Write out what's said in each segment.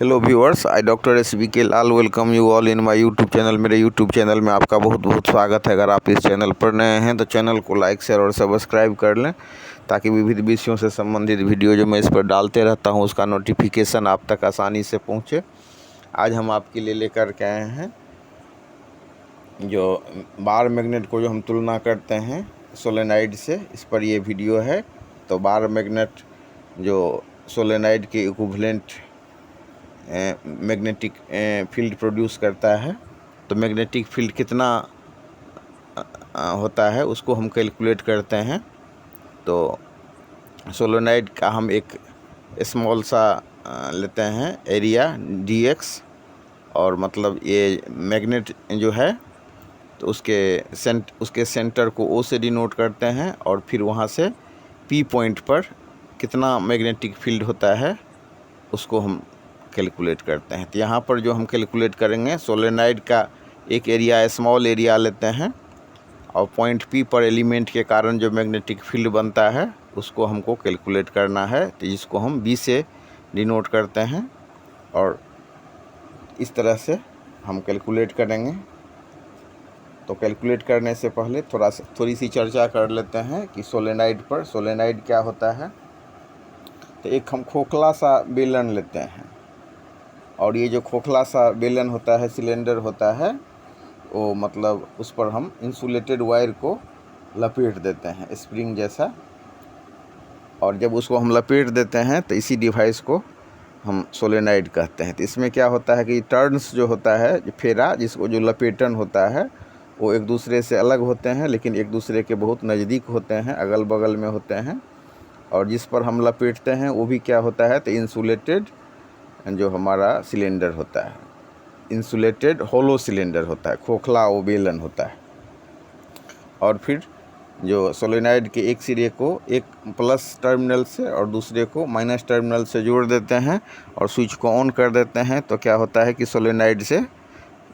Hello viewers, I doctor SBK Lal welcome you all in my YouTube channel. मेरे YouTube channel में आपका बहुत बहुत स्वागत है। अगर आप इस चैनल पर नए हैं तो चैनल को लाइक शेयर और सब्सक्राइब कर लें, ताकि विविध विषयों से संबंधित वीडियो जो मैं इस पर डालते रहता हूं उसका नोटिफिकेशन आप तक आसानी से पहुंचे। आज हम आपके लिए लेकर के आए हैं जो बार मैग्नेट को जो हम तुलना करते हैं सोलेनाइड से, इस पर ये वीडियो है। तो बार मैग्नेट जो सोलेनाइड के इक्विवेलेंट मैग्नेटिक फील्ड प्रोड्यूस करता है, तो मैग्नेटिक फील्ड कितना होता है उसको हम कैलकुलेट करते हैं। तो सोलेनाइड का हम एक स्मॉल सा लेते हैं एरिया dx, और मतलब ये मैग्नेट जो है तो उसके सेंटर को O से डिनोट करते हैं, और फिर वहाँ से P पॉइंट पर कितना मैग्नेटिक फील्ड होता है उसको हम कैलकुलेट करते हैं। तो यहाँ पर जो हम कैलकुलेट करेंगे, सोलेनाइड का एक एरिया स्मॉल एरिया लेते हैं, और पॉइंट P पर एलिमेंट के कारण जो मैग्नेटिक फील्ड बनता है उसको हमको कैलकुलेट करना है। तो इसको हम B से डिनोट करते हैं, और इस तरह से हम कैलकुलेट करेंगे। तो कैलकुलेट करने से पहले थोड़ी सी चर्चा कर लेते हैं कि सोलेनाइड क्या होता है। तो एक हम खोखला सा बेलन लेते हैं, और ये जो खोखला सा बेलन होता है, सिलेंडर होता है, वो मतलब उस पर हम इंसुलेटेड वायर को लपेट देते हैं स्प्रिंग जैसा। और जब उसको हम लपेट देते हैं तो इसी डिवाइस को हम सोलेनाइड कहते हैं। तो इसमें क्या होता है कि टर्न्स जो होता है, जो फेरा जिसको जो लपेटन होता है, वो एक दूसरे से अलग होते हैं, लेकिन एक दूसरे के बहुत नज़दीक होते हैं, अगल बगल में होते हैं। और जिस पर हम लपेटते हैं वो भी क्या होता है, तो इंसुलेटेड जो हमारा सिलेंडर होता है, इंसुलेटेड होलो सिलेंडर होता है, खोखला वो बेलन होता है। और फिर जो सोलेनाइड के एक सिरे को एक प्लस टर्मिनल से और दूसरे को माइनस टर्मिनल से जोड़ देते हैं और स्विच को ऑन कर देते हैं, तो क्या होता है कि सोलेनाइड से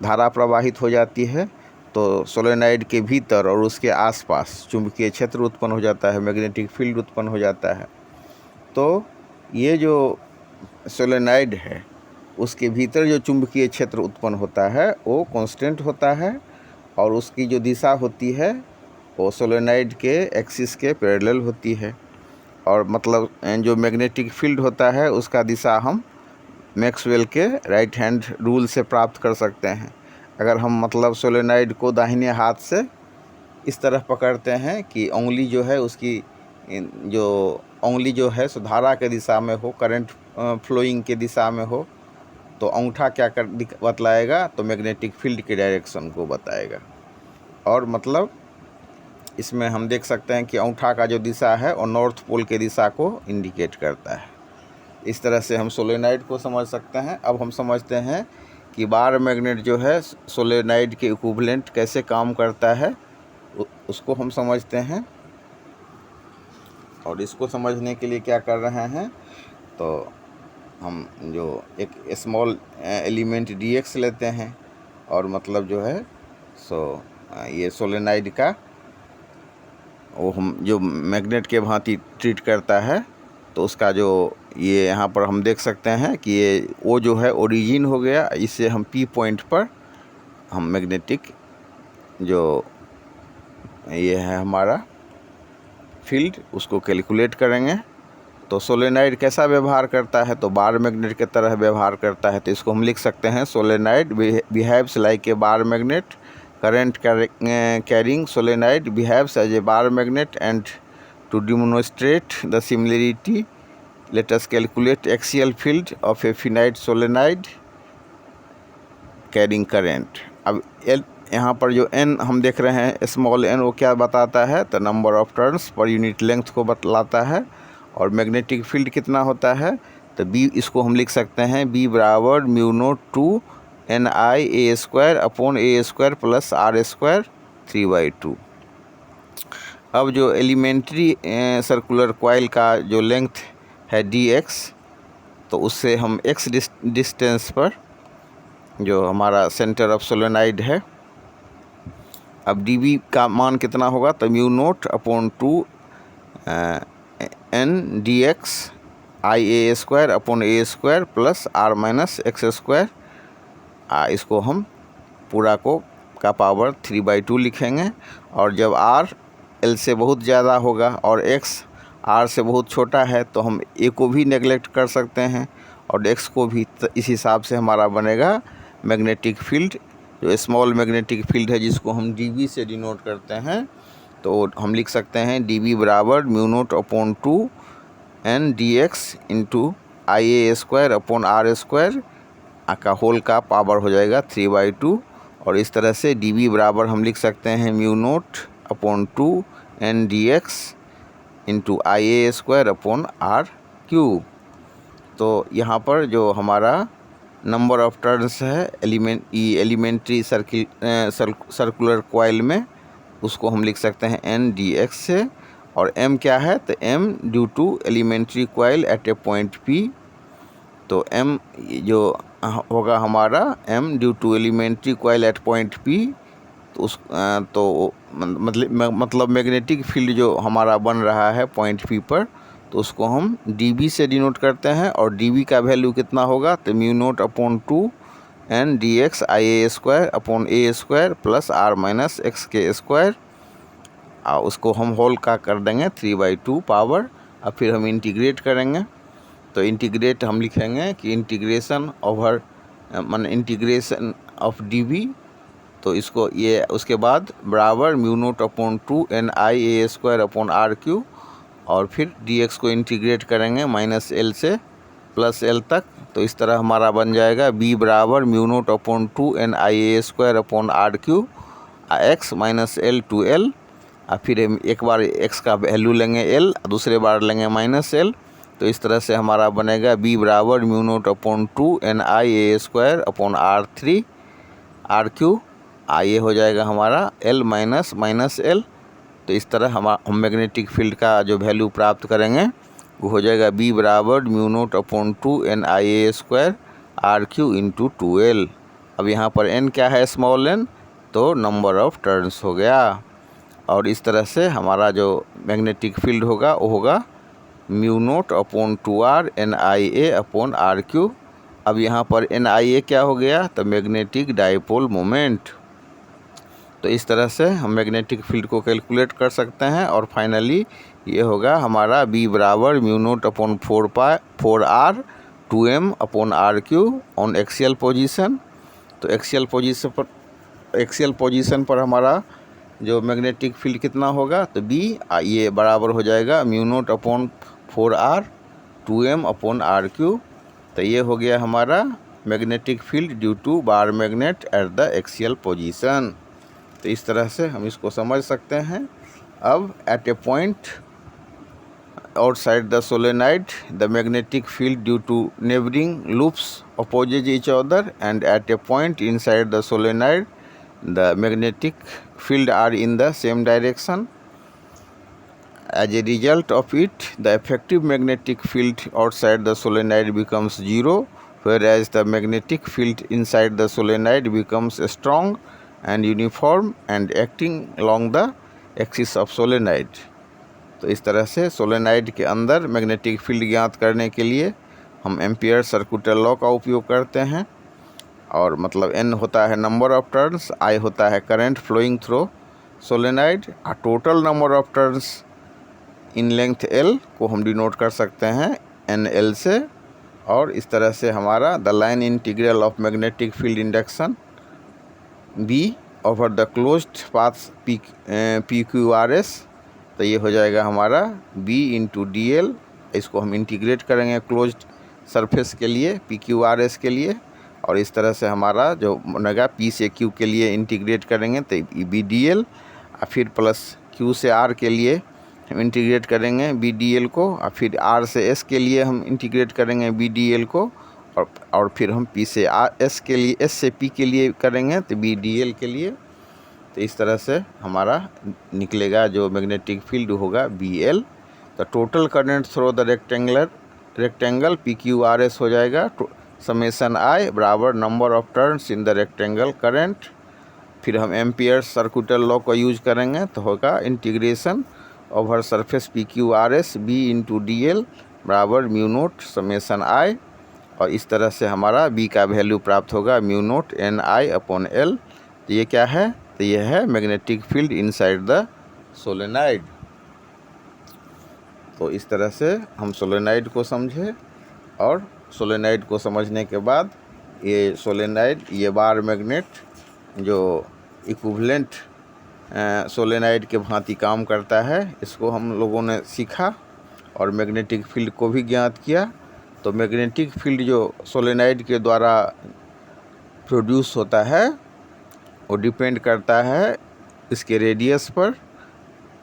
धारा प्रवाहित हो जाती है। तो सोलेनाइड के भीतर और उसके आसपास चुंबकीय क्षेत्र उत्पन्न हो जाता है, मैग्नेटिक फील्ड उत्पन्न हो जाता है। तो ये जो सोलेनाइड है उसके भीतर जो चुंबकीय क्षेत्र उत्पन्न होता है वो कांस्टेंट होता है, और उसकी जो दिशा होती है वो सोलेनाइड के एक्सिस के पैरेलल होती है। और मतलब जो मैग्नेटिक फील्ड होता है उसका दिशा हम मैक्सवेल के राइट हैंड रूल से प्राप्त कर सकते हैं। अगर हम मतलब सोलेनाइड को दाहिने हाथ से इस तरह पकड़ते हैं कि उंगली जो है उसकी जो उंगली जो है सो धारा के दिशा में हो, करंट फ्लोइंग के दिशा में हो, तो अंगूठा क्या बतलाएगा, तो मैग्नेटिक फील्ड के डायरेक्शन को बताएगा। और मतलब इसमें हम देख सकते हैं कि अंगूठा का जो दिशा है और नॉर्थ पोल के दिशा को इंडिकेट करता है। इस तरह से हम सोलेनाइड को समझ सकते हैं। अब हम समझते हैं कि बार मैग्नेट जो है सोलेनाइड के इक्विवेलेंट कैसे काम करता है, उसको हम समझते हैं। और इसको समझने के लिए क्या कर रहे हैं, तो हम जो एक स्मॉल एलिमेंट dx लेते हैं, और मतलब जो है ये सोलेनाइड का वो हम जो मैग्नेट के भांति ट्रीट करता है। तो उसका जो ये यहाँ पर हम देख सकते हैं कि ये वो जो है ओरिजिन हो गया, इससे हम P पॉइंट पर हम मैग्नेटिक जो ये है हमारा फील्ड उसको कैलकुलेट करेंगे। तो सोलेनाइड कैसा व्यवहार करता है, तो बार मैग्नेट की तरह व्यवहार करता है। तो इसको हम लिख सकते हैं, solenoid behaves like a bar magnet, current carrying solenoid behaves as a bar magnet, and to demonstrate the similarity let us calculate axial field of a finite solenoid carrying current. अब यहाँ पर जो n हम देख रहे हैं small n, वो क्या बताता है, तो number of turns per unit length को बतलाता है। और मैग्नेटिक फील्ड कितना होता है, तो B इसको हम लिख सकते हैं B बराबर mu note 2 NiA² upon A² plus R² 3/2। अब जो एलिमेंट्री सर्कुलर कॉइल का जो लेंथ है dx, तो उससे हम x डिस्टेंस पर जो हमारा सेंटर ऑफ सोलेनाइड है, अब dB का मान कितना होगा, तो mu naught upon 2 n dx I a square upon a square plus r minus x square. इसको हम पूरा का पावर 3/2 लिखेंगे। और जब आर एल से बहुत ज़्यादा होगा और एक्स आर से बहुत छोटा है तो हम ए को भी नेगलेक्ट कर सकते हैं और एक्स को भी। इस हिसाब से हमारा बनेगा मैग्नेटिक फील्ड, जो स्मॉल मैग्नेटिक फील्ड है जिसको हम डीबी से डिनोट करते हैं। तो हम लिख सकते हैं डीबी बराबर mu naught upon 2 n d x into I a square upon r square का होल का पावर हो जाएगा 3/2। और इस तरह से डीबी बराबर हम लिख सकते हैं mu naught upon 2 n d x into I a square upon r cube. तो यहाँ पर जो हमारा नंबर ऑफ टर्न्स है एलिमेंट्री सर्कुलर कॉइल में, उसको हम लिख सकते हैं एन डी एक्स से। और m क्या है, तो m due to elementary coil at a point p। तो m जो होगा हमारा m due to elementary coil at point p। तो मतलब मैग्नेटिक फील्ड जो हमारा बन रहा है पॉइंट p पर, तो उसको हम dB से डिनोट करते हैं। और dB का वैल्यू कितना होगा, तो mu naught upon 2 n d x I a square upon a square plus r minus x के स्क्वायर। उसको हम होल का कर देंगे 3/2 पावर। अब फिर हम इंटीग्रेट करेंगे। तो इंटीग्रेट हम लिखेंगे कि integration over integration of dB। तो इसको ये उसके बाद बराबर mu naught upon 2 n I a square upon r cube. और फिर dx को इंटीग्रेट करेंगे -l से +l तक। तो इस तरह हमारा बन जाएगा b बराबर mu naught upon 2 n I a square upon r cube x -l to l। फिर हम एक बार x का वैल्यू लेंगे l, दूसरे बार लेंगे -l। तो इस तरह से हमारा बनेगा b बराबर mu naught upon 2 n I a square upon r3 r cube. ये हो जाएगा हमारा l माइनस l। तो इस तरह हम मैग्नेटिक फील्ड का जो वैल्यू प्राप्त करेंगे वो हो जाएगा b बराबर mu naught upon 2 n I a square r cube into 2l। अब यहाँ पर n क्या है, स्मॉल n, तो नंबर ऑफ टर्न्स हो गया। और इस तरह से हमारा जो मैग्नेटिक फील्ड होगा वो होगा mu naught upon 2r n I a upon r cube. अब यहाँ पर एन आई ए क्या हो गया, तो मैग्नेटिक डाइपोल मोमेंट। तो इस तरह से हम मैग्नेटिक फील्ड को कैलकुलेट कर सकते हैं। और फाइनली ये होगा हमारा b बराबर mu naught upon 4r 2m upon r cube on axial position. तो एक्सियल पोजीशन पर हमारा जो मैग्नेटिक फील्ड कितना होगा, तो b ये बराबर हो जाएगा mu naught upon 4r 2m upon r cube. तो ये हो गया हमारा magnetic field due to bar magnet at the axial position. तो इस तरह से हम इसको समझ सकते हैं। अब at a point outside the solenoid the magnetic field due to neighbouring loops opposes each other and at a point inside the solenoid the magnetic field are in the same direction. As a result of it, the effective magnetic field outside the solenoid becomes 0, whereas the magnetic field inside the solenoid becomes strong and uniform and acting along the axis of solenoid. तो इस तरह से solenoid के अंदर magnetic field ज्ञात करने के लिए हम एम्पियर सर्कुलर लॉ का उपयोग करते हैं। और मतलब n होता है नंबर ऑफ टर्न्स, I होता है current flowing through solenoid, total number of turns in length l को हम डिनोट कर सकते हैं NL से। और इस तरह से हमारा the line integral of magnetic field induction B over the closed path PQRS। तो ये हो जाएगा हमारा B इंटू DL। इसको हम इंटीग्रेट करेंगे क्लोज्ड सरफेस के लिए PQRS के लिए। और इस तरह से हमारा जो बनेगा P से Q के लिए इंटीग्रेट करेंगे तो BDL, फिर प्लस Q से R के लिए हम इंटीग्रेट करेंगे BDL को, और फिर R से S के लिए हम इंटीग्रेट करेंगे BDL को, और फिर हम P से S के लिए S से P के लिए करेंगे तो BDL के लिए। तो इस तरह से हमारा निकलेगा जो मैग्नेटिक फील्ड होगा BL। तो total current through the rectangle PQRS हो जाएगा समेसन I बराबर number of turns in the rectangle current. फिर हम एम्पियर सर्कुलर लॉ का यूज करेंगे तो होगा integration over surface PQRS B into DL बराबर म्यू नोट समेसन आई, और इस तरह से हमारा बी का वैल्यू प्राप्त होगा mu naught N I upon L. तो ये क्या है, तो ये है magnetic field inside the solenoid. तो इस तरह से हम सोलेनाइड को समझे, और सोलेनाइड को समझने के बाद ये सोलेनाइड, ये बार मैग्नेट जो इक्विवेलेंट सोलेनाइड के भांति काम करता है, इसको हम लोगों ने सीखा और मैग्नेटिक फील्ड को भी ज्ञात किया। तो मैग्नेटिक फील्ड जो सोलेनाइड के द्वारा प्रोड्यूस होता है वो डिपेंड करता है इसके रेडियस पर,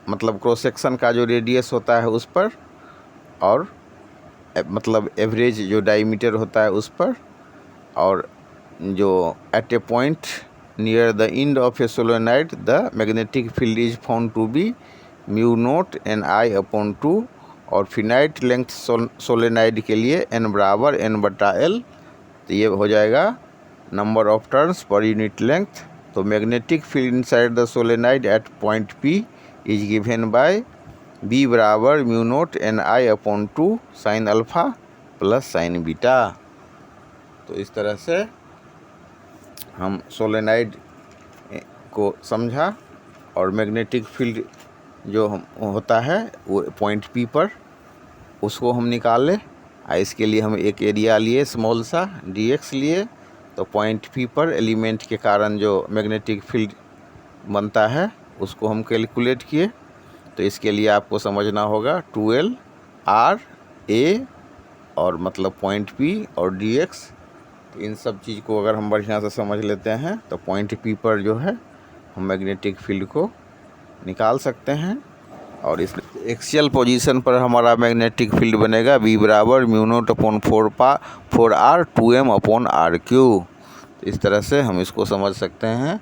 मतलब क्रॉस सेक्शन का जो रेडियस होता है उस पर, और मतलब एवरेज जो डायमीटर होता है उस पर, और जो at a point near the end of a solenoid the magnetic field is found to be mu naught N I upon 2, और फिनाइट लेंथ सोलेनाइड के लिए n बराबर n/L। तो ये हो जाएगा number of turns per unit length. तो magnetic field inside the solenoid at point P is given by B बराबर mu naught N I upon 2 sine alpha plus sine beta. तो इस तरह से हम सोलेनाइड को समझा, और मैग्नेटिक फील्ड जो होता है वो पॉइंट P पर, उसको हम निकाल लें। इसके लिए हम एक एरिया लिए स्मॉल सा dx लिए। तो पॉइंट P पर एलिमेंट के कारण जो मैग्नेटिक फील्ड बनता है उसको हम कैलकुलेट किए। तो इसके लिए आपको समझना होगा 2L R A और मतलब पॉइंट P और dx। तो इन सब चीज़ को अगर हम बढ़िया से समझ लेते हैं तो पॉइंट P पर जो है हम मैग्नेटिक फील्ड को निकाल सकते हैं। और इस एक्सियल पोजीशन पर हमारा मैग्नेटिक फील्ड बनेगा B बराबर mu naught upon 4R 2M upon R Q. तो इस तरह से हम इसको समझ सकते हैं।